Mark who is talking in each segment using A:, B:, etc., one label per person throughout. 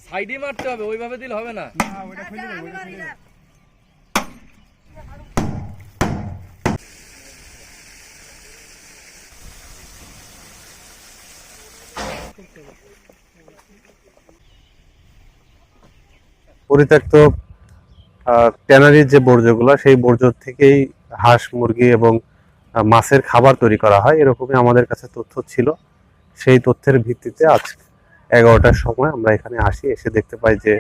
A: সাইডে মারতে হবে, ওইভাবে দিলে হবে না।
B: পরিত্যক্ত ট্যানারির যে বর্জ্যগুলো, সেই বর্জ্য থেকেই হাঁস, মুরগি এবং মাছের খাবার তৈরি করা হয়, এরকমই আমাদের কাছে তথ্য ছিল। সেই তথ্যের ভিত্তিতে আজ 11টার সময় আমরা এখানে আসি, এসে দেখতে পাই যে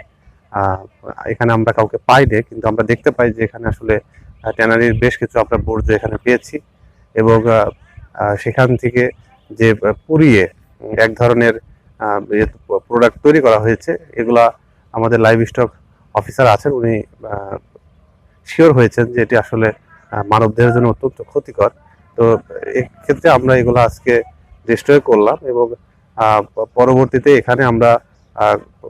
B: এখানে আমরা কাউকে পাইনি, কিন্তু আমরা দেখতে পাই যে এখানে আসলে ট্যানারির বেশ কিছু আমরা বর্জ্য এখানে পেয়েছি এবং সেখান থেকে যে পুড়িয়ে এক ধরনের প্রোডাক্ট তৈরি করা হয়েছে, এগুলা আমাদের লাইভ স্টক অফিসার আছেন, উনি শিওর হয়েছেন যে এটি আসলে মানবদেহের জন্য অত্যন্ত ক্ষতিকর। তো এক্ষেত্রে আমরা এগুলো আজকে ডিস্ট্রয় করলাম এবং পরবর্তীতে এখানে আমরা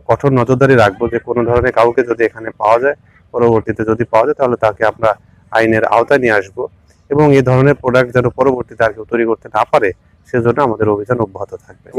B: কঠোর নজরদারি রাখবো যে কোনো ধরনের কাউকে যদি এখানে পাওয়া যায়, পরবর্তীতে যদি পাওয়া যায় তাহলে তাকে আমরা আইনের আওতায় নিয়ে আসবো এবং এই ধরনের প্রোডাক্ট যেন পরবর্তীতে আর কেউ তৈরি করতে না পারে সেজন্য আমাদের অভিযান অব্যাহত থাকবে।